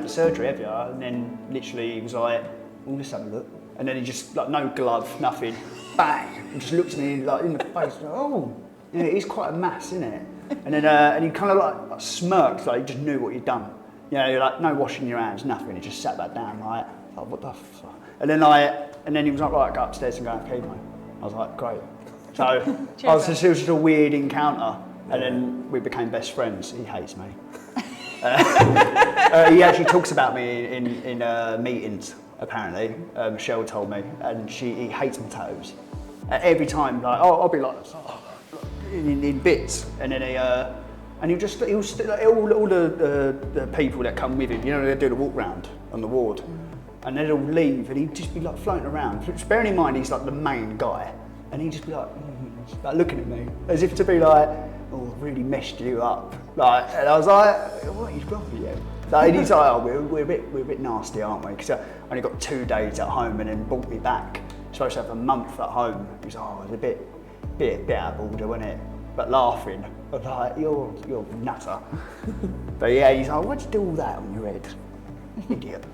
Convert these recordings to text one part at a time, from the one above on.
had the surgery, have you? And then literally he was like, oh, let's have a look. And then he just, like, no glove, nothing, bang, and just looked at me like in the face, like, oh, yeah, it is quite a mass, isn't it? And then and he kind of like smirked, like he just knew what he'd done. You know, like no washing your hands, nothing. He just sat back down, like what the fuck? And then he was like, right, go upstairs and go and chemo. I was like, great. So it was just a weird encounter, and then we became best friends. He hates me. He actually talks about me in meetings. Apparently, Michelle told me, and he hates my toes. Every time, like, I'll be like, in bits, and then he'll all the people that come with him, you know, they do the walk round on the ward, and then he'll leave, and he'd just be like floating around. Bearing in mind he's like the main guy, and he'd just be like looking at me as if to be like, oh, I've really messed you up. Like, and I was like, what is wrong with you? And he's like, oh, we're a bit nasty, aren't we? Because I only got 2 days at home and then brought me back. Supposed to have a month at home. He was like, oh, it's a bit out of order, wasn't it? But laughing. I was like, you're a nutter. But yeah, he's like, why'd you do all that on your head? Idiot.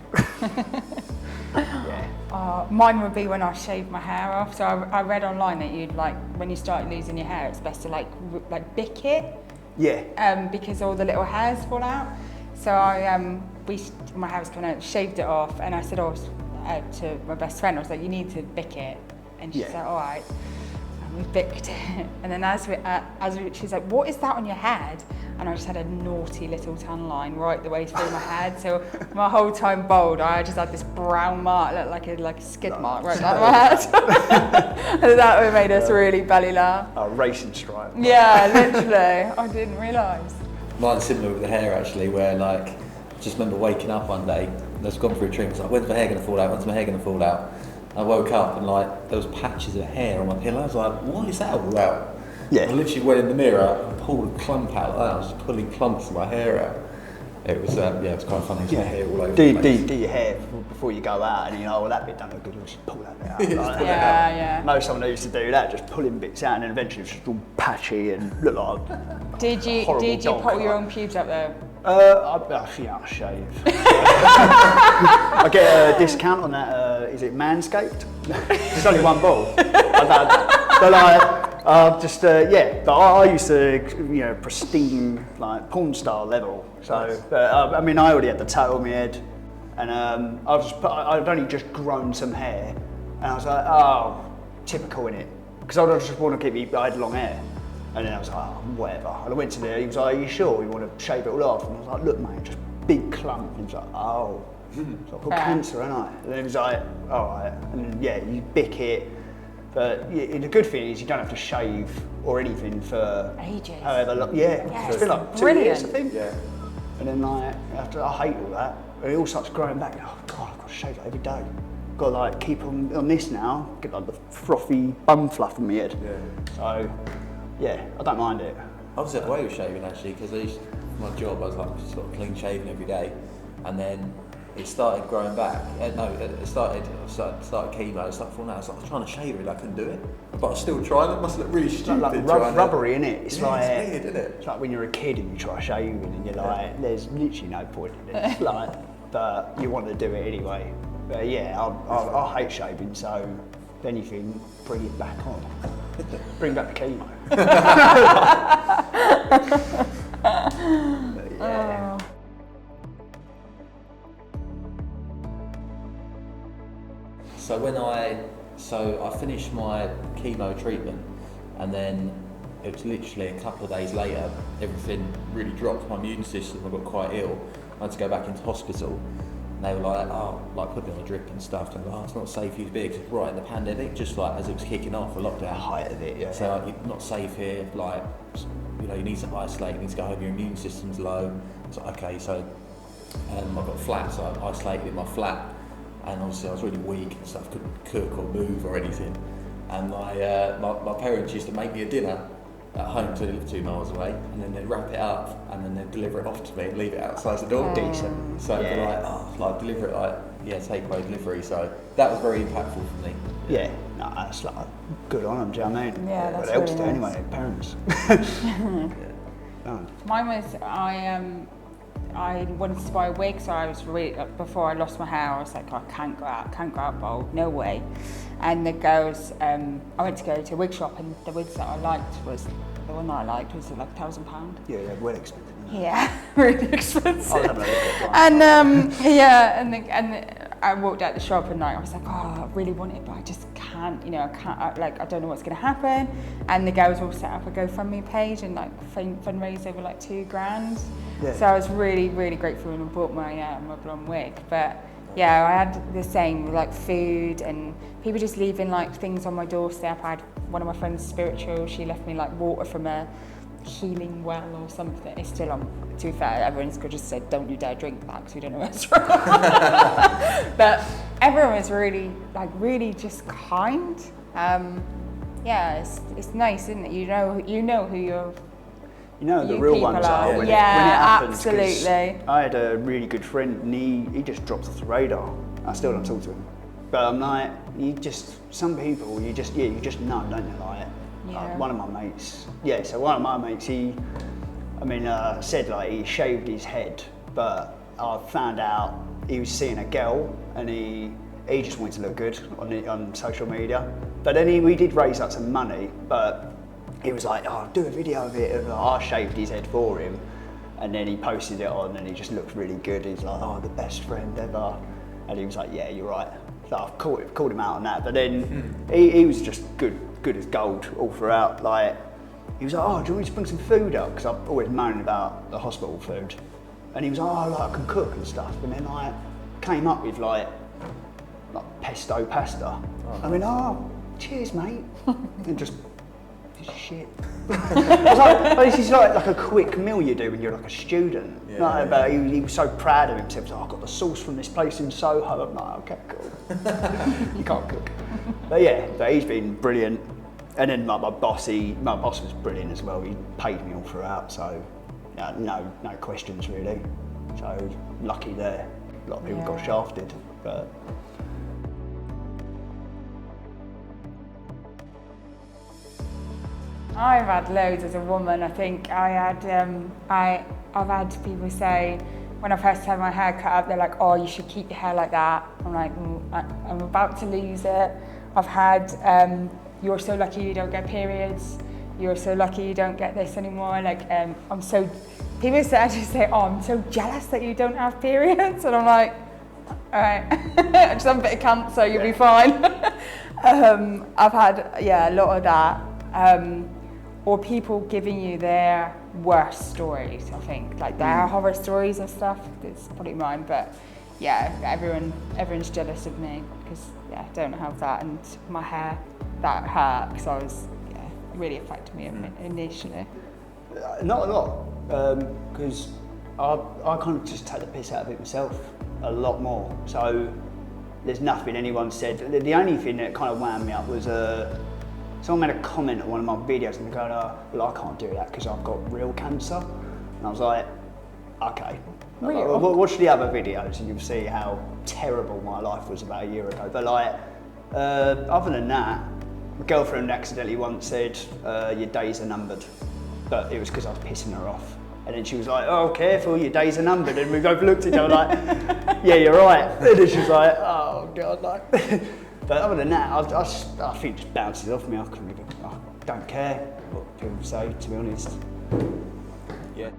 Yeah. Mine would be when I shaved my hair off. So I read online that you'd like, when you start losing your hair, it's best to like bick it. Yeah. Because all the little hairs fall out. So my hair was coming out, shaved it off, and I said, to my best friend, I was like, you need to bick it. And she said, all right. And we bicked it. And then she's like, what is that on your head? And I just had a naughty little tan line right the way through my head. So my whole time bald, I just had this brown mark, looked like a skid mark right down my head. And that would have made us really belly laugh. A racing stripe. Yeah, literally. I didn't realise. Mine's similar with the hair actually, where like, I just remember waking up one day, and I was gone through a dream, I was like, when's my hair going to fall out, when's my hair going to fall out? I woke up and like, there was patches of hair on my pillow. I was like, what is that all about? Yeah. I literally went in the mirror and pulled a clump out like that. I was just pulling clumps of my hair out. It was, it was quite funny. Yeah. Hair all over the place. Do your hair before you go out, and you know, well, that bit don't look good, we'll just pull that bit out. Like, yeah. I know someone who used to do that, just pulling bits out, and then eventually it's just all patchy and look like a Did you pull your own pubes up though? I shave. I get a discount on that, is it Manscaped? There's only one ball. But I used to, pristine, like porn star level. So, I mean, I already had the tattoo on my head, and I'd only just grown some hair, and I was like, oh, typical innit? Because I just want to I had long hair. And then I was like, oh, whatever. And I went to he was like, are you sure you want to shave it all off? And I was like, look mate, just big clump. And he was like, oh. So I've got cancer, haven't I? And then he was like, all right. And then, you bick it. But the good thing is you don't have to shave or anything for ages. However long. Yeah, it's been like 2 years, I think. Yeah. And then I hate all that. And it all starts growing back. Oh God, I've got to shave it every day. Got to like keep on this now. Get like the frothy bum fluff on my head. Yeah. So. Yeah, I don't mind it. I was that way with shaving actually, because my job, I was like sort of clean shaven every day, and then it started growing back. It started chemo. It started falling out. I was like trying to shave it, I couldn't do it, but I was still trying. It must look really stupid. Like rubbery, innit? It's it's weird, isn't it? It's like when you're a kid and you try shaving and you're like, there's literally no point in it. But you want to do it anyway. But yeah, I hate shaving, so if anything, bring it back on. Bring back the chemo. Yeah. So I finished my chemo treatment, and then it was literally a couple of days later, everything really dropped. My immune system, I got quite ill. I had to go back into hospital. And they were like, put me on a drip and stuff. And it's not safe for you to be, because it's right in the pandemic, just like as it was kicking off, a lockdown. The height of it, yeah. So you're not safe here, like, you need to isolate, you need to go home, your immune system's low. So okay, so I got flat, so I isolated in my flat, and obviously I was really weak and stuff, couldn't cook or move or anything. And my parents used to make me a dinner at home, so they lived 2 miles away, and then they'd wrap it up and then they'd deliver it off to me and leave it outside the door. Decent. So they're deliver it takeaway delivery. So that was very impactful for me. Yeah, no, that's like good on them. Do you know what I mean? Yeah, that's it helps really to nice. anyway, parents. Mine was I wanted to buy a wig, so I was really, before I lost my hair, I was like, I can't go out bald, no way. And the girls, I went to go to a wig shop, and the wigs that I liked was, the one that I liked was like £1,000. Yeah, they're well expensive. Yeah, really expensive. I'll have a look at one. And yeah, and I walked out the shop and like, I was like, oh, I really want it, but I just can't, you know, I don't know what's going to happen. And the girls all set up a GoFundMe page and like fundraised over like £2,000. Yeah. So I was really, really grateful when I bought my my blonde wig. But yeah, I had the same with like food and people just leaving like things on my doorstep. I had one of my friends spiritual, she left me like water from a healing well or something. It's still on. To be fair, everyone's could just said, don't you dare drink that because we don't know what's from. But everyone was really, like, really just kind. Yeah, it's nice, isn't it? You know who you're. You know the real ones are when it happens. Absolutely. I had a really good friend and he just dropped off the radar. I still don't talk to him. But I'm like, some people, you just know, don't you? Like, one of my mates, he said like he shaved his head, but I found out he was seeing a girl and he just wanted to look good on social media. But then we did raise up some money, but he was like, oh, do a video of it. And I shaved his head for him, and then he posted it on and he just looked really good. He's like, oh, the best friend ever. And he was like, yeah, you're right. So I've called him out on that, but then he was just good as gold all throughout. Like, he was like, oh, do you want me to bring some food up? Because I'm always moaning about the hospital food. And he was like, oh, like, I can cook and stuff. And then I came up with like pesto pasta. I mean, oh, cheers, mate. And just shit. I was like, oh, this is like a quick meal you do when you're like a student. Yeah, like, but he was so proud of himself. He was like, I got the sauce from this place in Soho. I'm like, okay, cool. You can't cook. But yeah, but he's been brilliant. And then my boss was brilliant as well. He paid me all throughout, so no questions really. So lucky there. A lot of people got shafted, but. I've had loads as a woman. I think I've had people say when I first had my hair cut up, they're like, oh, you should keep your hair like that. I'm like, I'm about to lose it. I've had, you're so lucky you don't get periods. You're so lucky you don't get this anymore. Like, people actually say, oh, I'm so jealous that you don't have periods. And I'm like, all right, just have a bit of cancer, you'll be fine. I've had, a lot of that. Or people giving you their worst stories, I think. Like their horror stories and stuff, it's probably mine. But yeah, everyone's jealous of me because I don't have that, and my hair, that hurt because it really affected me initially. Not a lot, because I kind of just take the piss out of it myself a lot more. So there's nothing anyone said. The only thing that kind of wound me up was someone made a comment on one of my videos and they go, well, I can't do that because I've got real cancer. And I was like, okay. Real? Watch the other videos and you'll see how terrible my life was about a year ago. But like, other than that, my girlfriend accidentally once said, your days are numbered. But it was because I was pissing her off. And then she was like, oh, careful, your days are numbered. And we both looked at each other like, yeah, you're right. And then she was like, oh, God, like. But other than that, I think it just bounces off me. I don't care what people say, to be honest. Yeah.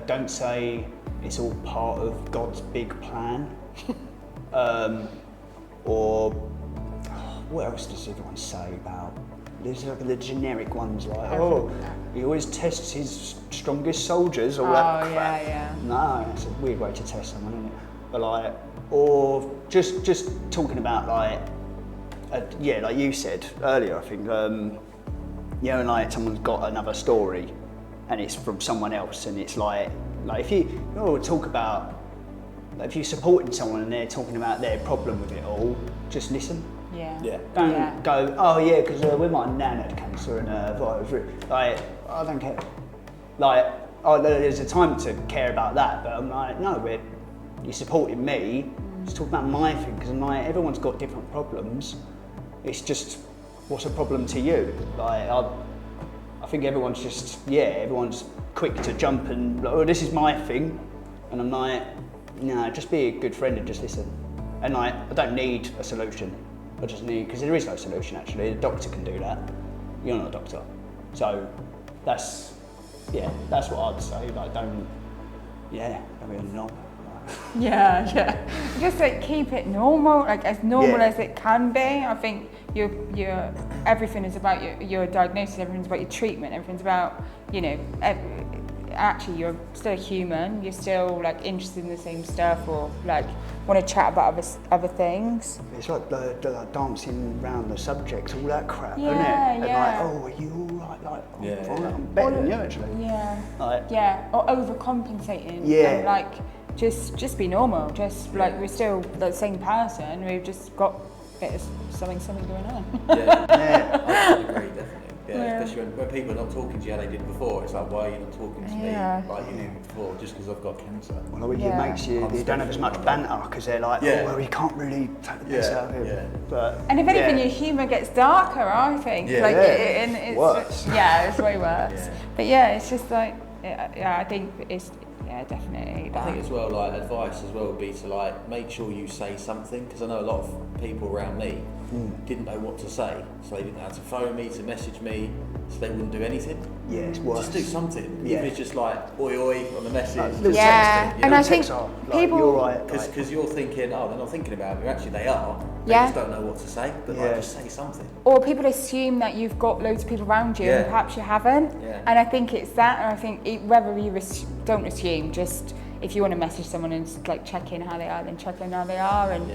Don't say it's all part of God's big plan. Or what else does everyone say about? There's like the generic ones like, oh, he always tests his strongest soldiers, all that crap. Yeah. No, it's a weird way to test someone, isn't it? But like, or just talking about like, like you said earlier, I think, like someone's got another story, and it's from someone else, and it's like if you talk about, like, if you're supporting someone and they're talking about their problem with it all, just listen. Yeah. Don't go, oh yeah, because when my nan had cancer and like, I don't care. Like, there's a time to care about that, but I'm like, no, you're supporting me. Just talk about my thing, because I'm like, everyone's got different problems. It's just, what's a problem to you? Like, think everyone's quick to jump and, oh, this is my thing. And I'm like, no, just be a good friend and just listen. And like, I don't need a solution. I just need, because there is no solution actually. The doctor can do that. You're not a doctor. So that's what I'd say. Like, don't be a knob. Yeah. Just like keep it normal, like as normal as it can be. I think your everything is about your diagnosis, everything's about your treatment, everything's about, you know, actually you're still a human, you're still like interested in the same stuff or like want to chat about other things. It's like the dancing around the subjects, all that crap, Yeah, isn't it? And yeah. like, oh, are you all right? Like, I'm fine, yeah. I'm better than you actually. Yeah. Like, Yeah, or overcompensating. Yeah. And like just be normal. Just like we're still the same person. We've just got a bit of something going on. yeah. I agree, definitely. Yeah, Yeah. especially when people are not talking to you how they did before. It's like, why are you not talking to Yeah. me like you did before just because I've got cancer? Well, with Yeah. your mates, you don't have as much banter because they're like, Yeah. oh, well, you can't really take the piss out of him. Yeah. But, And if anything, your humour gets darker, I think. Yeah. Like, Yeah. and it's Worse. Yeah, it's way worse. Yeah. But yeah, it's just like, I think it's, definitely that. I think as well, like advice as well would be to like make sure you say something, because I know a lot of people around me didn't know what to say, so they didn't know how to phone me, to message me, so they wouldn't do anything. yeah, it's worse. Just do something, Yeah. even if it's just like oi oi on the message. Little Yeah, texting, you and know? I think Text are, like, people, you're right. Because you're thinking, oh, they're not thinking about me. Actually, they are. They Yeah. just don't know what to say. But Yeah. like, just say something. or people assume that you've got loads of people around you Yeah. and perhaps you haven't. Yeah. And I think it's that, and I think whether you don't assume, just if you want to message someone and just, like check in how they are, then check in how they are, and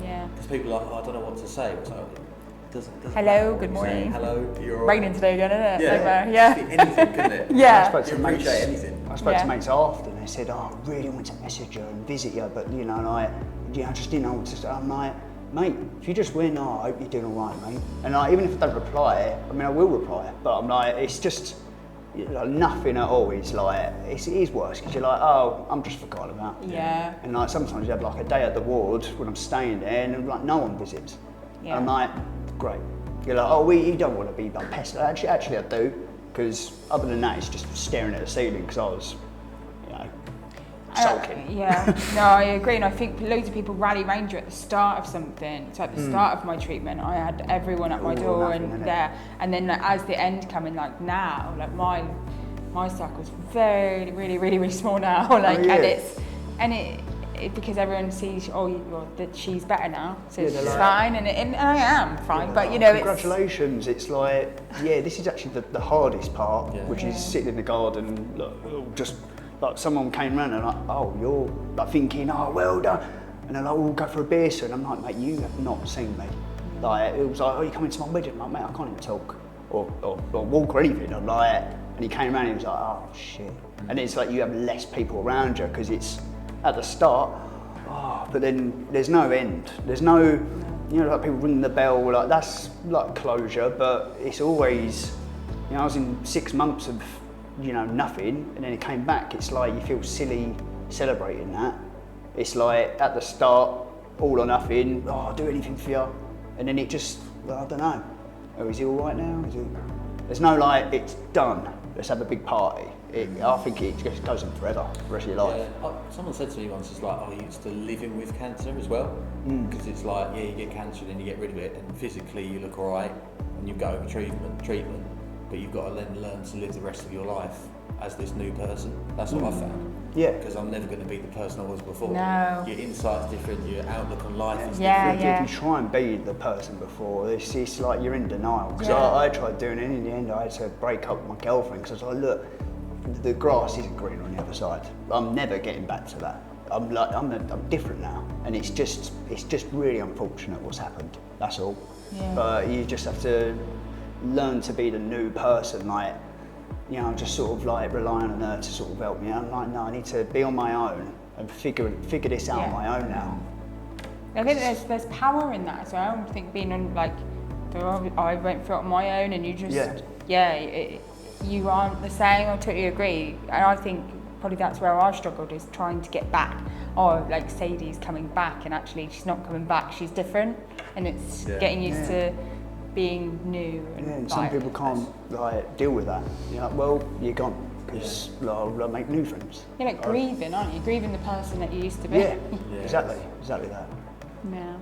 Yeah. Because people are like, oh, I don't know what to say. So it doesn't Hello, matter what good you say. morning. Hello, you're all right. raining today again, isn't it? Yeah. Over, yeah. Just be anything, couldn't it? Yeah. I spoke to You mates. appreciate anything. I spoke Yeah. to mates after, and they said, "Oh, I really want to message you and visit you, but you know, like, I just didn't know what to say." I'm like, "Mate, if you just win, oh, I hope you're doing all right, mate." And like, even if I don't reply, I mean, I will reply, but I'm like, it's just like, nothing at all. It's like, it is worse because you're like, "Oh, I'm just forgotten about." Yeah. And like sometimes you have like a day at the ward when I'm staying there, and like no one visits. Yeah. And I'm like, great. You're like, oh, you don't want to be like pestered. Actually, I do, because other than that, it's just staring at the ceiling because I was, you know, sulking. No, I agree, and I think loads of people rally round you at the start of something. So at the start of my treatment, I had everyone at my All or door nothing, and innit? there, and then like, as the end coming, like now, like my circle's very, really, really, really small now. Like, yeah. and it because everyone sees, that she's better now, so Yeah, she's they're like- fine, and I am fine, Yeah, but you oh, know, congratulations. It's like, yeah, this is actually the hardest part, Yeah. which Yeah. is sitting in the garden, just like someone came round and like, oh, you're like thinking, oh, well done. And they're like, we'll go for a beer soon. I'm like, mate, you have not seen me. Like, it was like, oh, you coming to my wedding? I'm like, mate, I can't even talk or walk or anything. I'm like, and he came around and he was like, oh, shit. And it's like you have less people around you because it's at the start, but then there's no end. There's no, you know, like people ring the bell, like that's like closure, but it's always, you know, I was in 6 months of, you know, nothing, and then it came back. It's like you feel silly celebrating that. It's like at the start, all or nothing, oh, I'll do anything for you. And then it just, well, I don't know. Oh, is he all right now? There's no like, it's done, let's have a big party. I think it just goes on forever, the rest of your life. Yeah. Someone said to me once, it's like, oh, you're still living with cancer as well? Because it's like, yeah, you get cancer and then you get rid of it, and physically you look all right, and you go over treatment, but you've got to then learn to live the rest of your life as this new person. That's what I found. Yeah. Because I'm never going to be the person I was before. No. Your insight's different, your outlook on life is Yeah, different. If you try and be the person before, it's like you're in denial. Because Yeah. I tried doing it, and in the end I had to break up with my girlfriend because I was like, look, the grass isn't green on the other side. I'm never getting back to that. I'm different now, and it's just really unfortunate what's happened. That's all. Yeah. But you just have to learn to be the new person. Like, you know, just sort of like relying on her to sort of help me. I'm like, no, I need to be on my own and figure this out on my own now. I think there's power in that as well. I think being on like, I went through it on my own, and you just you aren't the same. I totally agree, and I think probably that's where I struggled, is trying to get back. Oh, like Sadie's coming back, and actually she's not coming back. She's different, and it's getting used to being new. And some people can't like deal with that. You're like, well, you're gone, because I'll make new friends. You're like grieving, aren't you? Grieving the person that you used to be. Yeah, exactly that. Yeah.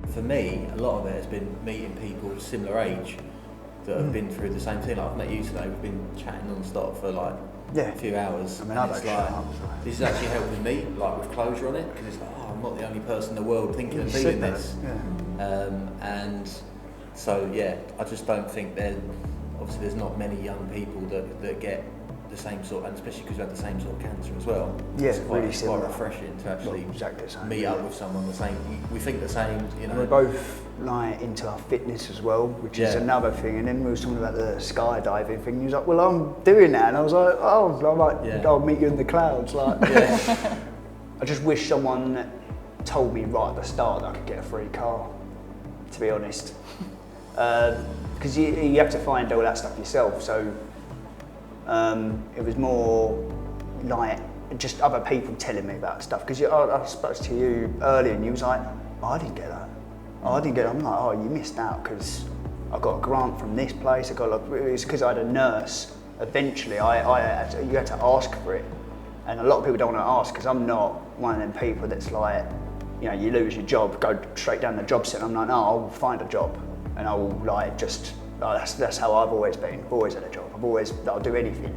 For me, a lot of it has been meeting people similar age that have been through the same thing. Like I've met you today, we've been chatting non-stop for like a few hours. I mean, I've it's like, this is actually helping me, like with closure on it, because it's like, oh, I'm not the only person in the world thinking and feeling this. And so, yeah, I just don't think obviously there's not many young people that get the same sort, and especially because we had the same sort of cancer as well. Yeah, it's quite, really similar. quite refreshing to actually exactly the same, meet up with someone the same. We think the same, you know. We're both like into our fitness as well, which is another thing. And then we were talking about the skydiving thing. He was like, "Well, I'm doing that," and I was like, "Oh, I'm like, I'll meet you in the clouds." Like, I just wish someone told me right at the start that I could get a free car. To be honest, because you have to find all that stuff yourself. So. It was more like just other people telling me about stuff, because I spoke to you earlier and you was like, oh, I didn't get that. Oh, I didn't get that. I'm like, oh, you missed out because I got a grant from this place. It's because I had a nurse. Eventually, you had to ask for it, and a lot of people don't want to ask, because I'm not one of them people that's like, you know, you lose your job, go straight down the job centre. I'm like, no, I'll find a job, and I will like just. That's how I've always been. I've always had a job. I'll do anything.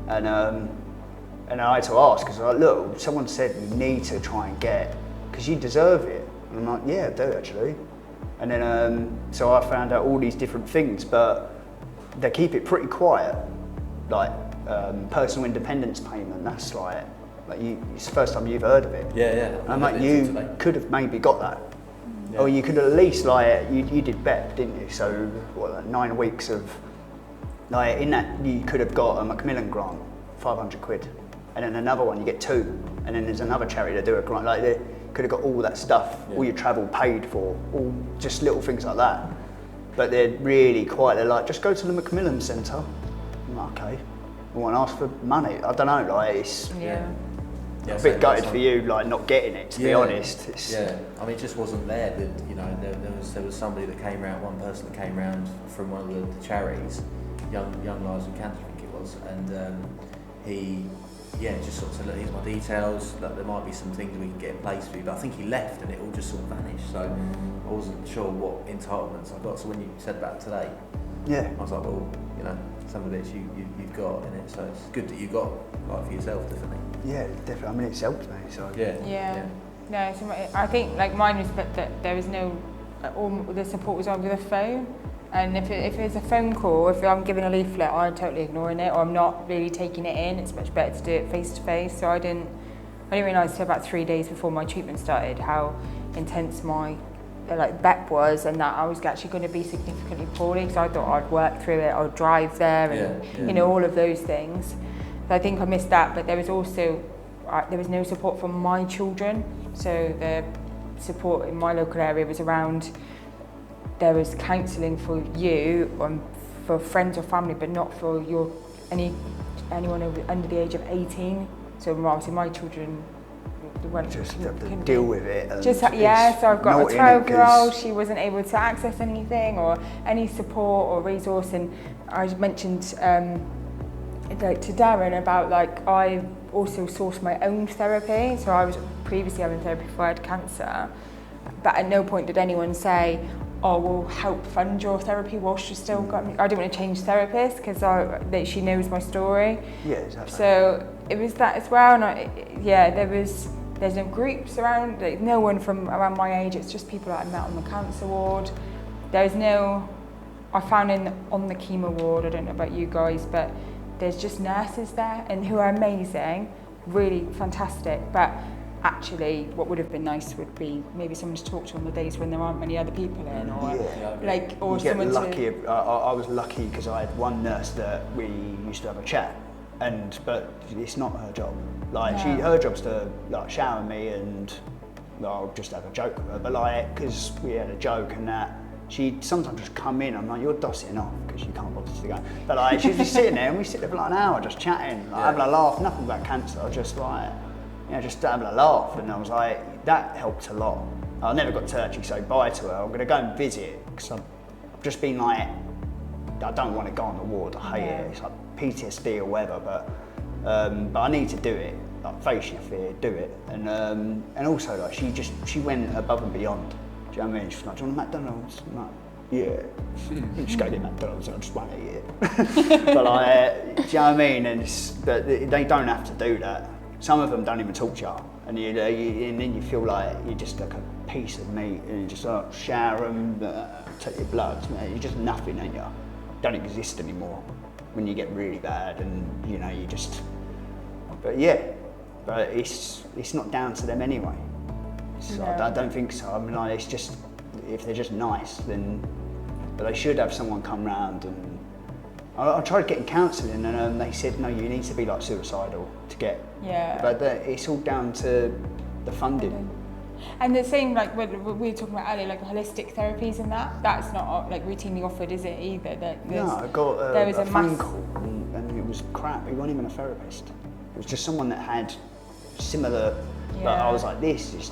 And I had to ask, because like, look, someone said you need to try and get, because you deserve it. And I'm like, yeah, I do actually. And then so I found out all these different things, but they keep it pretty quiet. Like personal independence payment. That's like it's the first time you've heard of it. Yeah. And I'm like, you could have maybe got that. Yeah. Or you could at least like you did BEP, didn't you? So what, like 9 weeks of like in that you could have got a Macmillan grant, 500 quid, and then another one you get 2, and then there's another charity that do a grant. Like they could have got all that stuff, all your travel paid for, all just little things like that. But they're really quite. They're like, just go to the Macmillan Centre. I'm like, okay, I won't ask for money. I don't know, like it's. Yeah. A bit gutted for you, like not getting it. To be honest, I mean, it just wasn't there. That you know, there was somebody that came round, one person that came round from one of the charities, Young Lives with Cancer, I think it was, and he, just sort of said, look, here's my details. That there might be some things we can get in place for you. But I think he left, and it all just sort of vanished. So I wasn't sure what entitlements I got. So when you said about today, I was like, well, you know, some of it you've got in it. So it's good that you got like for yourself, definitely. Yeah, definitely. I mean, it's helped me. So yeah. No, so I think like mine was that there was no, all the support was over the phone, and if it's a phone call, if I'm giving a leaflet, I'm totally ignoring it, or I'm not really taking it in. It's much better to do it face to face. So I didn't realise till about 3 days before my treatment started how intense my BEP was, and that I was actually going to be significantly poorly, because I thought I'd work through it, I'd drive there, and you know, all of those things. So I think I missed that, but there was also there was no support from my children. So the support in my local area was around, there was counselling for you, for friends or family, but not for anyone under the age of 18. So obviously my children weren't just have to deal with it. And so I've got a 12-year-old. She wasn't able to access anything or any support or resource, and I mentioned to Darren about I also sourced my own therapy. So I was previously having therapy before I had cancer, but at no point did anyone say, oh, we'll help fund your therapy whilst you still got me. I didn't want to change therapists because she knows my story. Yeah, exactly. So it was that as well, and there's no groups around, no one from around my age. It's just people that I met on the cancer ward. I found on the chemo ward, I don't know about you guys, but there's just nurses there and who are amazing, really fantastic. But actually, what would have been nice would be maybe someone to talk to on the days when there aren't many other people in, or someone lucky. I was lucky because I had one nurse that we used to have a chat, but it's not her job. Her job's to shower me and I'll just have a joke with her. But because we had a joke and that, she'd sometimes just come in. I'm like, you're dossing off because you can't bother to go. But she'd be sitting there and we sit there for an hour just chatting, having a laugh, nothing about cancer, just just having a laugh. And I was like, that helped a lot. I never got to actually say bye to her. I'm going to go and visit because I've just been like, I don't want to go on the ward. I hate it. It's like PTSD or whatever, but I need to do it. Like, face your fear, do it. And also, like, she went above and beyond. Do you know what I mean? She's like, do you want a McDonald's? I'm like, yeah. Just go to McDonald's and I just want to eat it. But like, do you know what I mean? And but they don't have to do that. Some of them don't even talk to you. And and then you feel like you're just like a piece of meat, and you just shower them, take your blood. You're just nothing, and you don't exist anymore when you get really bad, and you just. But yeah, but it's not down to them anyway. So I don't think so. I mean, like, it's just if they're just nice, then. But they should have someone come round and. I tried getting counselling, and they said no, you need to be like suicidal to get. Yeah. But it's all down to the funding. And the same, like we were talking about earlier, like holistic therapies and that's not like routinely offered, is it either? No, I got a phone call and it was crap. He wasn't even a therapist. It was just someone that had similar. But I was like, this is.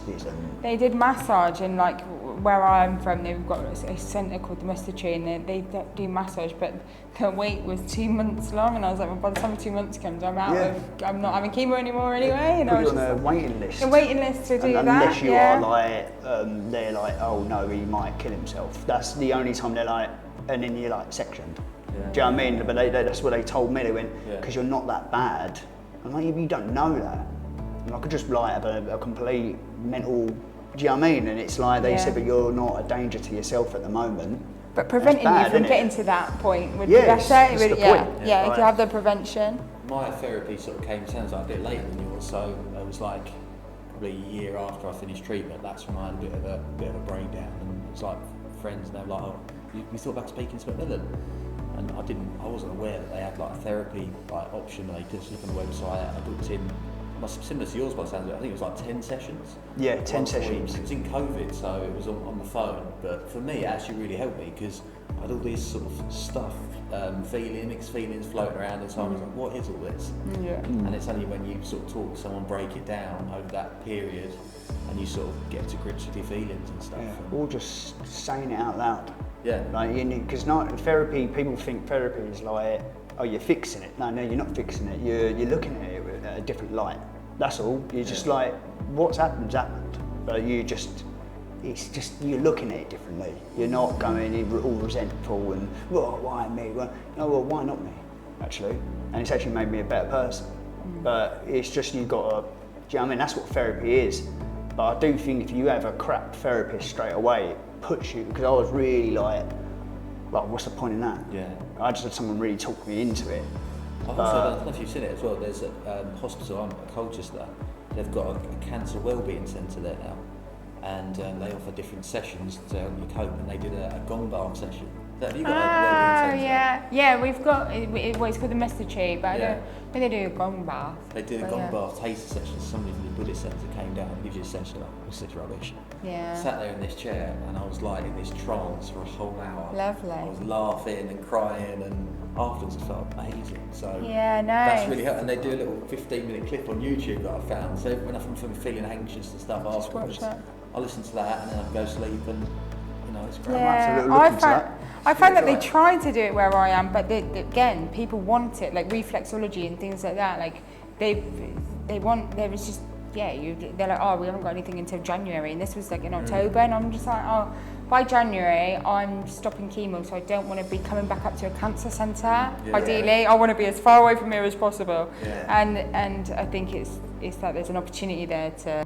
They did massage, and like where I'm from, they've got a centre called the Mustachey, and they do massage, but the wait was 2 months long, and I was like, well, by the time 2 months comes, I'm not having chemo anymore anyway. And I was on a waiting list. A waiting list to do that. Unless you are like, they're like, oh no, he might kill himself. That's the only time they're like, and then you're like sectioned. Yeah. Do you know what I mean? But that's what they told me. They went, because you're not that bad. I'm like, you don't know that. And I could just like have a complete mental. Do you know what I mean? And it's like they said, but you're not a danger to yourself at the moment. But preventing you from getting to that point would be better. That's the point. Yeah, if you have the prevention. My therapy sort of sounds like a bit later than yours, so it was like probably a year after I finished treatment. That's when I had a bit of a breakdown, and it was like friends, and they were like, "Oh, you thought about speaking to Macmillan?" And I wasn't aware that they had like a therapy like option. They just look on the website. I booked in. Similar to yours by the sounds of it, I think it was like 10 sessions. Yeah, 10 sessions. It was in COVID, so it was on the phone. But for me, it actually really helped me because I had all this sort of stuff, mixed feelings floating around, and so I was like, what is all this? Yeah. And it's only when you sort of talk to someone, break it down over that period, and you sort of get to grips with your feelings and stuff. Yeah, or just saying it out loud. Yeah. Like, because therapy, people think therapy is like, oh, you're fixing it. No, you're not fixing it. You're looking at it with a different light. That's all. You're just like, what's happened's happened. But you're looking at it differently. You're not going in all resentful and, well, why me? Well, why not me, actually? And it's actually made me a better person. But it's just you got to, do you know what I mean? That's what therapy is. But I do think if you have a crap therapist straight away, it puts you, because I was really like, well, what's the point in that? Yeah. I just had someone really talk me into it. I've also, I don't know if you've seen it as well, there's a hospital, I'm at Colchester, they've got a cancer wellbeing centre there now, and they offer different sessions to help you cope, and they did a gong bath session. Have you got a wellbeing centre? Yeah, we've got, it's called the Mustachey, but I don't think they do a gong bath. They did a gong bath taster session, somebody from the Buddhist centre came down and gives you essentially like, what's this rubbish? Yeah. Sat there in this chair, and I was like in this trance for a whole hour. Lovely. I was laughing and crying, and afterwards I felt amazing. So yeah, nice. That's really helpful. And they do a little 15-minute clip on YouTube that I found. So when I'm feeling anxious and stuff afterwards, I listen to that and then I go sleep, and it's great. Yeah, I find that they try to do it where I am, but again, people want it, like reflexology and things like that. Like they're like, oh, we haven't got anything until January, and this was like in October, and I'm just like, oh, by January I'm stopping chemo, so I don't want to be coming back up to a cancer centre. Ideally, I want to be as far away from here as possible. And I think it's that there's an opportunity there to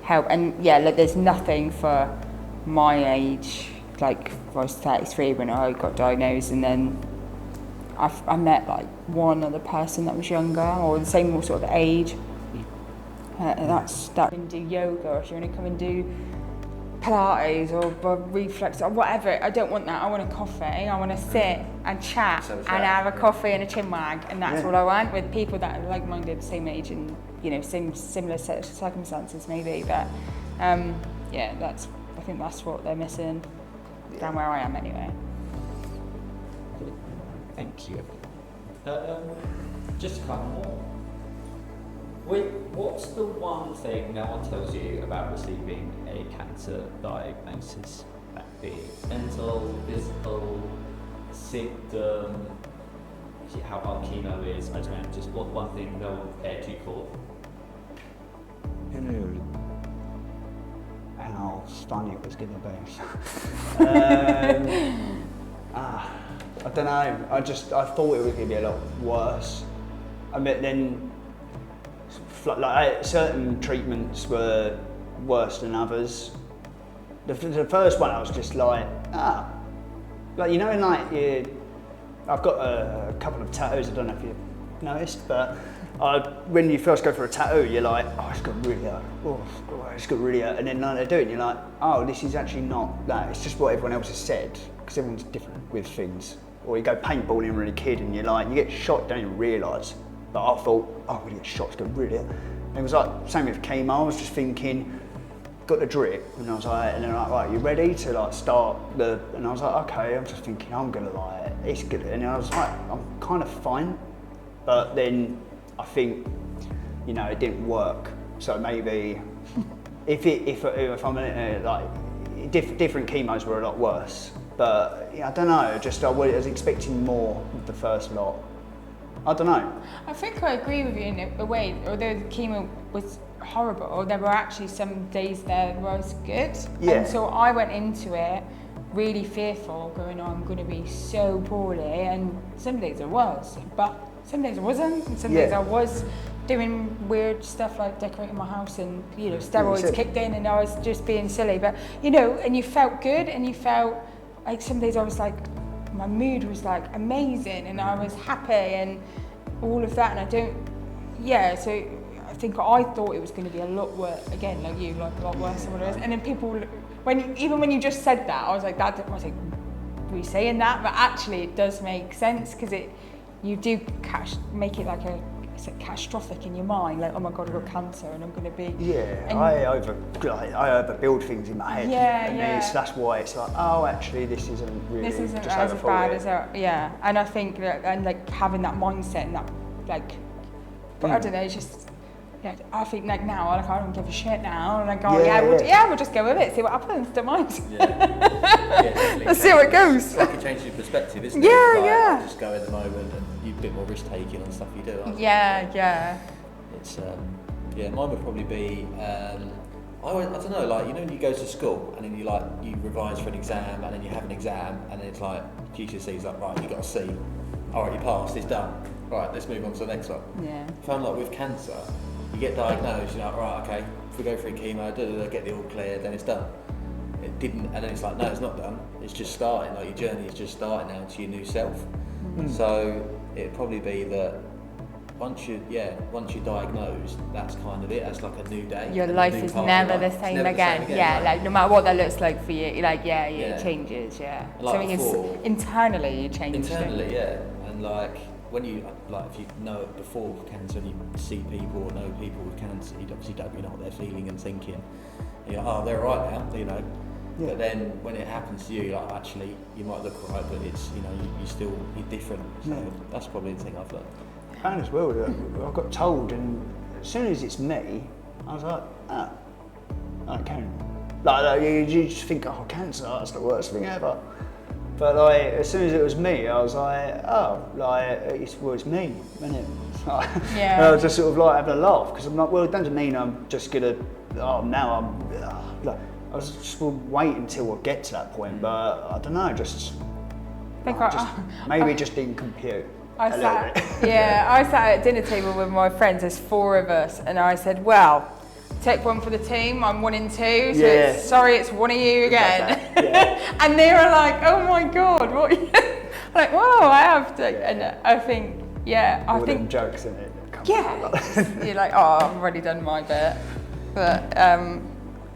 help, and like there's nothing for my age. Like I was 33 when I got diagnosed, and then I met like one other person that was younger or the same sort of age. And that's that. You can do yoga, or if you want to come and do Pilates or reflex or whatever. I don't want that. I want a coffee. I want to sit and chat and have a coffee and a chin wag, and that's what I want, with people that are like-minded, same age, and similar set of circumstances maybe. But I think that's what they're missing down where I am anyway. Thank you. Just a couple more. Wait, what's the one thing no one tells you about receiving a cancer diagnosis? That be it mental, physical, symptom, how hard chemo is, I don't know, just what one thing no one prepared you for? How funny it was going to be. I don't know. I thought it was going to be a lot worse. I mean, then certain treatments were worse than others. The first one, I was just like, like you know, I've got a couple of tattoos. I don't know if you've noticed, but when you first go for a tattoo, you're like, oh, it's got really hurt. Oh, it's got really hurt. And then like, they do it, and you're like, oh, this is actually not that. It's just what everyone else has said, because everyone's different with things. Or you go paintballing when you're a kid, and you're like, you get shot, you don't even realise. But I thought, oh, I'm gonna get shot, it's got really hurt. And it was like, same with chemo, I was just thinking, got the drip, and I was like, and they're like, right, you ready to like start and I was like, okay, I'm just thinking, I'm gonna like, it's good. And I was like, I'm kind of fine. But then I think, you know, it didn't work. So maybe if I'm like, different chemos were a lot worse. But yeah, I don't know, just I was expecting more with the first lot. I don't know. I think I agree with you in a way, although the chemo was horrible, there were actually some days there was good. Yeah. And so I went into it really fearful, going, oh, I'm going to be so poorly, and some days I was, but some days I wasn't, and some days I was doing weird stuff like decorating my house, and you know, steroids kicked in, and I was just being silly, but you know, and you felt good, and you felt like some days I was like, my mood was like amazing, and I was happy, and all of that, and so I think I thought it was going to be a lot worse, again, like you, like a lot worse than what it is, and then people, even when you just said that, I was like, were you saying that? But actually it does make sense, because you do make it like it's catastrophic in your mind, like, oh my God, I've got cancer and I'm going to be... Yeah, I overbuild things in my head. That's why it's like, oh, actually, this isn't really this isn't just as bad as it. and I think that, and like having that mindset and that, like, but I don't know, it's just... Yeah, I think like now, like I don't give a shit now, and I go, we'll just go with it, see what happens, don't mind. Let's see how it goes. It's like it changes your perspective, isn't it? Just go in the moment, and you're a bit more risk taking on stuff you do. It's mine would probably be I don't know, like, you know, when you go to school and then you revise for an exam, and then you have an exam, and then it's like GCSE's like, right, you got a C, all right, you passed, it's done, right, let's move on to the next one. Yeah. If I'm like with cancer, you get diagnosed, you're like, right, okay, if we go through chemo, get the all clear, then it's done. It didn't, and then it's like, no, it's not done. It's just starting, like your journey is just starting now to your new self. Mm-hmm. So it'd probably be that once you're diagnosed, that's kind of it, that's like a new day. Your life is never the same again. Like no matter what that looks like for you, like, it changes, Like so internally you change. Internally, and like, when you, like, if you know it before cancer and you see people or know people with cancer, you obviously don't know what they're feeling and thinking. You're like, oh, they're right now, you know. Yeah. But then when it happens to you, you're like, actually, you might look right, but it's, you know, you're different. So that's probably the thing I've learned. And as well, I got told, and as soon as it's me, I was like, okay. Like you just think, oh, cancer, that's the worst thing ever. But like, as soon as it was me, I was like, oh, like, it's me, isn't it? And I was just sort of like having a laugh, because I'm like, well, it doesn't mean I'm just gonna, now I'm, like, I was just wait until I get to that point, but I don't know, maybe just didn't compute. I sat at dinner table with my friends, there's 4 of us, and I said, well, take one for the team, I'm 1 and 2, so sorry, it's one of you again. And they were like, oh my God, what? Like, whoa, I have to, and I think, I think jokes in it. You're like, oh, I've already done my bit, but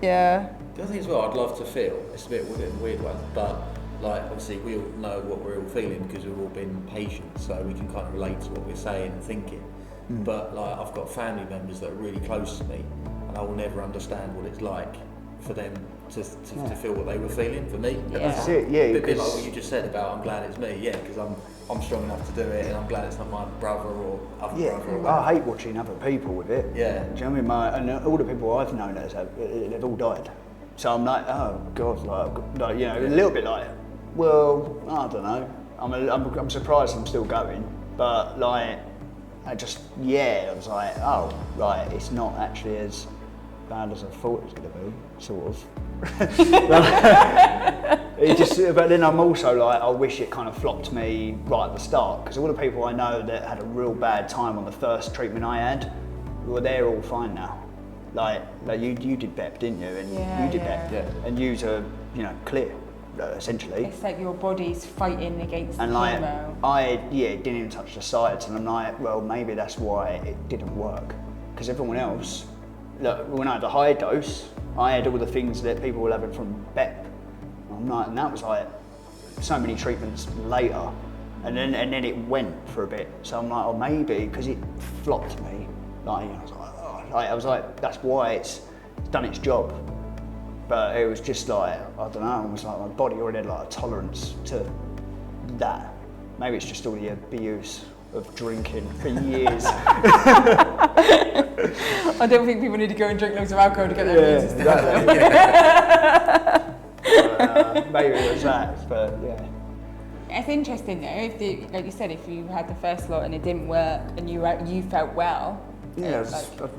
The other thing as well, I'd love to feel, it's a bit of a weird one, but like, obviously we all know what we're all feeling because we've all been patient, so we can kind of relate to what we're saying and thinking. But like, I've got family members that are really close to me, and I will never understand what it's like for them to feel what they were feeling. For me, that's it. A bit like what you just said about, I'm glad it's me. Yeah, because I'm strong enough to do it, and I'm glad it's not my brother or other brother. Or I hate watching other people with it. Yeah. Do you know what I mean? And all the people I've known that they've all died. So I'm like, oh God, like you know, a little bit like, well, I don't know. I'm surprised I'm still going, but like, I was like, oh, right, it's not actually as bad as I thought it was going to be, sort of. But then I'm also like, I wish it kind of flopped me right at the start, because all the people I know that had a real bad time on the first treatment I had, well, they're all fine now. Like you did BEP, didn't you? And you did BEP, and you are, you know, clear, essentially. It's like your body's fighting against and the like, chemo. I didn't even touch the sides, and I'm like, well, maybe that's why it didn't work, because everyone else, look, when I had the high dose, I had all the things that people were having from BEP. I'm like, and that was like so many treatments later, and then it went for a bit. So I'm like, oh, maybe because it flopped me. Like, you know, I was like, that's why it's done its job. But it was just like, I don't know, it was like my body already had like a tolerance to that. Maybe it's just all the abuse of drinking for years. I don't think people need to go and drink loads of alcohol to get their immune system. Exactly. Maybe it was that, but yeah. It's interesting though, like you said, if you had the first lot and it didn't work and you felt well. Yeah,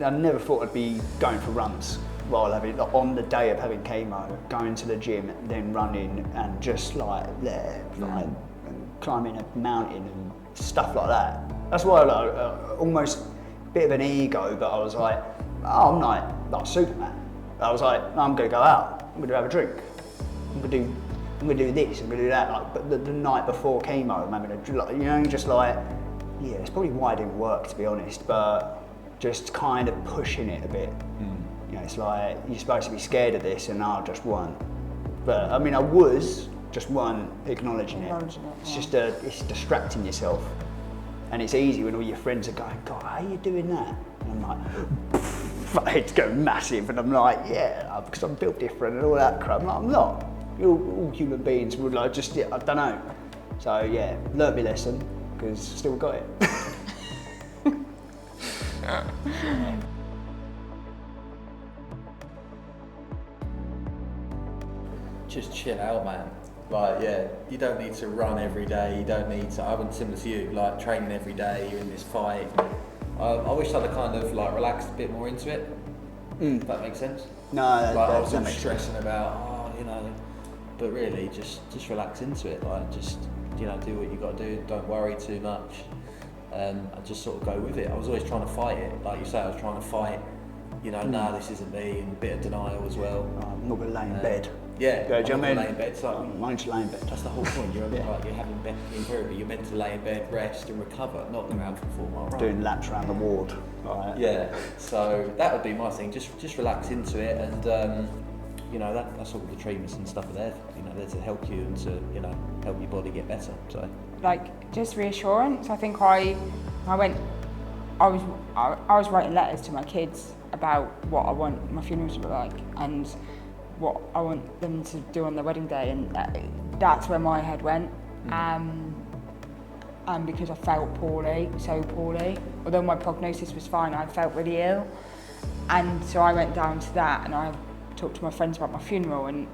I never thought I'd be going for runs while on the day of having chemo, going to the gym, then running and just like there, like, and climbing a mountain and stuff like that. That's why almost a bit of an ego, but I was like, oh, I'm like Superman. I was like, I'm gonna go out, I'm gonna have a drink, I'm gonna do this, I'm gonna do that. Like, but the night before chemo, I'm having a, like, you know, just like, yeah, it's probably why it didn't work, to be honest, but just kind of pushing it a bit. You know, it's like, you're supposed to be scared of this, and I just won. But I mean, I was just one acknowledging it. It's just it's distracting yourself, and it's easy when all your friends are going, God, how are you doing that? And I'm like, my head's going massive, and I'm like, yeah, because I'm built different and all that crap. I'm like, I'm not. All human beings would like just, I don't know. So yeah, learned my lesson, because still got it. Just chill out, man. Like, yeah, you don't need to run every day. You don't need to. I'm similar to you. Like, training every day. You're in this fight. I wish I'd have kind of like relaxed a bit more into it. If that makes sense. No, like I was all stressing about, you know, but really just relax into it. Like, just, you know, do what you got to do. Don't worry too much. And just sort of go with it. I was always trying to fight it. Like you say, I was trying to fight, you know, nah, this isn't me, and a bit of denial as well. I'm not going to lay in bed. Yeah, do you know what I mean? Lay in bed. It's like, I'm just lay in bed. That's the whole point. You're like, you're having in therapy. You're meant to lay in bed, rest, and recover, not go out for a 4-mile run. Doing laps around the ward. Right. Yeah. So that would be my thing. Just relax into it, and you know, that's all the treatments and stuff are there. You know, there to help you and to, you know, help your body get better. So like, just reassurance. I think I was writing letters to my kids about what I want my funeral to look like and what I want them to do on their wedding day, and that's where my head went. And because I felt so poorly, although my prognosis was fine, I felt really ill, and so I went down to that, and I talked to my friends about my funeral, and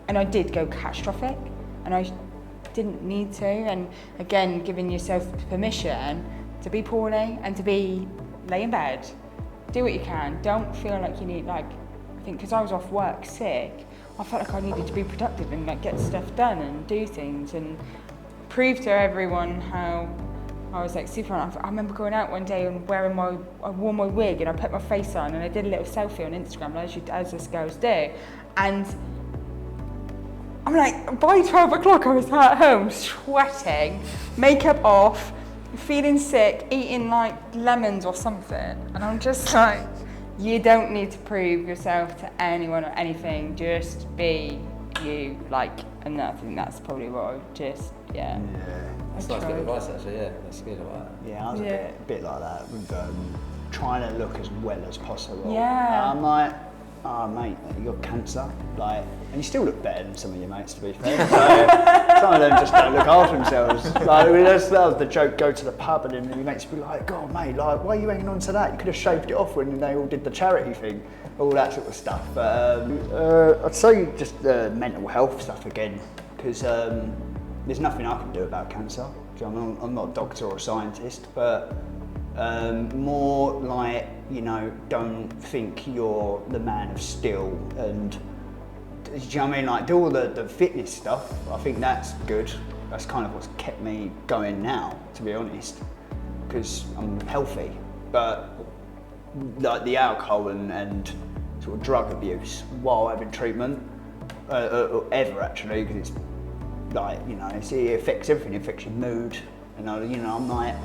I did go catastrophic, and I didn't need to. And again, giving yourself permission to be poorly and to lay in bed, do what you can. Don't feel like you need, like, I think because I was off work sick, I felt like I needed to be productive and like get stuff done and do things and prove to everyone how I was like super. I remember going out one day and I wore my wig and I put my face on and I did a little selfie on Instagram, as us girls do, and I'm like, by 12 o'clock I was at home sweating, makeup off, feeling sick, eating like lemons or something, and I'm just like, you don't need to prove yourself to anyone or anything, just be you, like, and I think that's probably what I would just, yeah. That's nice bit of advice actually, yeah, that's good about that. Yeah, I was a bit like that, with trying to look as well as possible. Yeah. I'm like, oh mate, you got cancer, like, and you still look better than some of your mates, to be fair. So, some of them just don't look after themselves. Like, I mean, that was the joke, go to the pub and then your mates be like, God mate, like, why are you hanging on to that? You could have shaved it off when they all did the charity thing, all that sort of stuff. But I'd say just mental health stuff again, because there's nothing I can do about cancer. I'm not a doctor or a scientist, but more like, you know, don't think you're the man of steel, and do you know what I mean? Like, do all the fitness stuff. I think that's good. That's kind of what's kept me going now, to be honest, because I'm healthy. But like the alcohol and sort of drug abuse while having treatment, ever actually, because it's like, you know, it affects everything. It affects your mood, and you know, I'm like,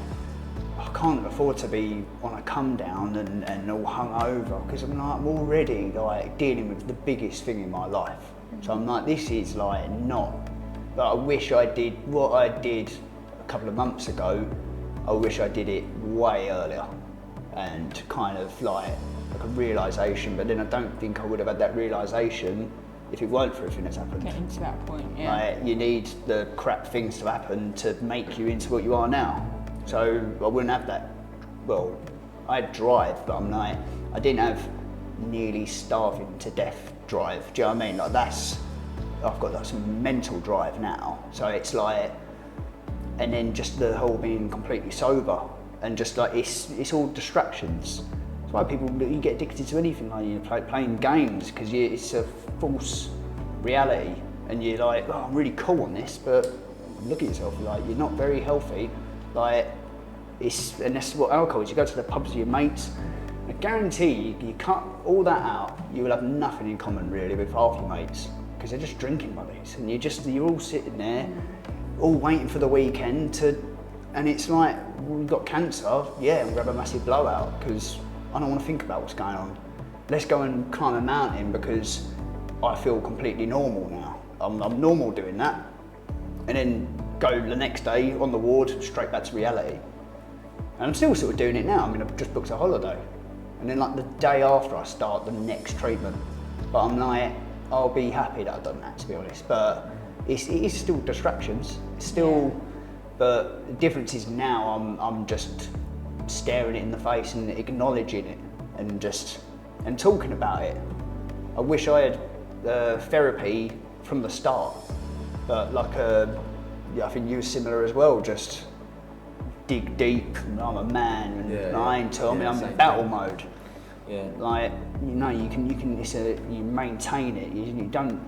I can't afford to be on a come down and all hungover, because I'm already like dealing with the biggest thing in my life. So I'm like, this is like not. But I wish I did what I did a couple of months ago. I wish I did it way earlier, and kind of like a realisation. But then I don't think I would have had that realisation if it weren't for everything that's happened. Getting to that point, yeah. Like, you need the crap things to happen to make you into what you are now. So I wouldn't have that. Well, I had drive, but I'm like, I didn't have nearly starving to death drive. Do you know what I mean? Like, I've got like some mental drive now. So it's like, and then just the whole being completely sober, and just like, it's all distractions. It's why you get addicted to anything, like you playing games, because it's a false reality, and you're like, oh, I'm really cool on this, but look at yourself, like, you're not very healthy. Like, and that's what alcohol is. You go to the pubs with your mates, I guarantee you cut all that out, you will have nothing in common really with half your mates, because they're just drinking buddies, and you're all sitting there, all waiting for the weekend and it's like, well, we've got cancer, yeah, we'll have a massive blowout, because I don't want to think about what's going on. Let's go and climb a mountain, because I feel completely normal now. I'm normal doing that. And then go the next day on the ward, straight back to reality. And I'm still sort of doing it now. I mean, I've just booked a holiday. And then like the day after I start the next treatment. But I'm like, I'll be happy that I've done that, to be honest. But it is still distractions. It's still, but the difference is now I'm just staring it in the face and acknowledging it, and talking about it. I wish I had therapy from the start, but like I think you were similar as well. Just dig deep. I'm a man, and I ain't telling me I'm in battle mode. Yeah. Like, you know, you can. You maintain it. You don't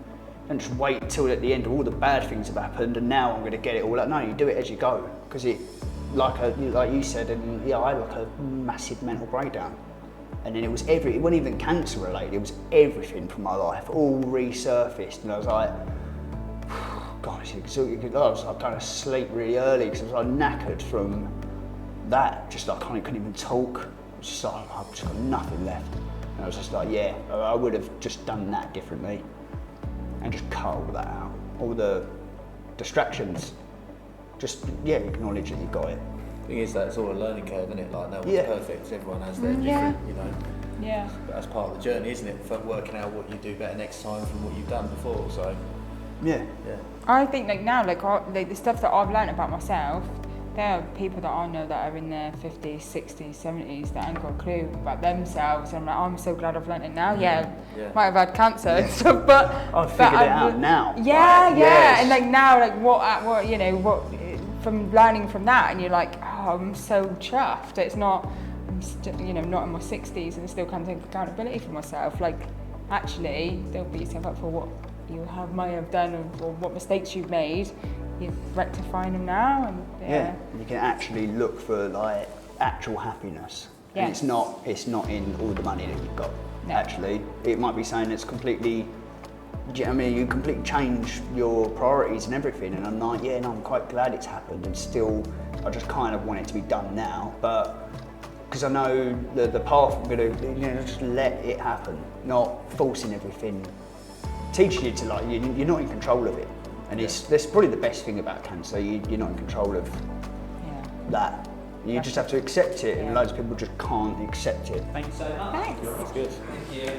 just wait till at the end all the bad things have happened and now I'm going to get it all out. No, you do it as you go, because it, like you said, and yeah, I had like a massive mental breakdown, and then it wasn't even cancer related. It was everything from my life all resurfaced, and I was like, God, I was like going to sleep really early because I was like knackered from that. Just like I couldn't even talk. Just like, I've just got nothing left. And I was just like, yeah, I would have just done that differently and just cut all that out. All the distractions. Just, yeah, acknowledge that you've got it. The thing is that it's all a learning curve, isn't it? Like, no one's perfect. Everyone has their different, you know. Yeah. But that's part of the journey, isn't it? For working out what you do better next time from what you've done before, so. Yeah. I think like now, like the stuff that I've learned about myself, there are people that I know that are in their 50s, 60s, 70s that ain't got a clue about themselves. And I'm so glad I've learned it now. Yeah. Might have had cancer and stuff, but I've figured it out now. Yeah, like, yeah. yes. And like now, like what you know, what from learning from that, and you're like, oh, I'm so chuffed. It's not, I'm you know, not in my 60s and still can't take accountability for myself. Like, actually, don't beat yourself up for what you may have done or what mistakes you've made. You're rectifying them now, and you can actually look for like actual happiness. Yeah. And it's not in all the money that you've got. No. Actually, it might be saying it's completely. Do you know what I mean? You completely change your priorities and everything. And I'm like, yeah, no, I'm quite glad it's happened. And still, I just kind of want it to be done now. But because I know the path I'm gonna, you know, just let it happen, not forcing everything. Teaching you to like, you're not in control of it. And that's probably the best thing about cancer. You're not in control of that. You just have to accept it, and Yeah. loads of people just can't accept it. Thank you so much. Thanks. That's good. Thank you.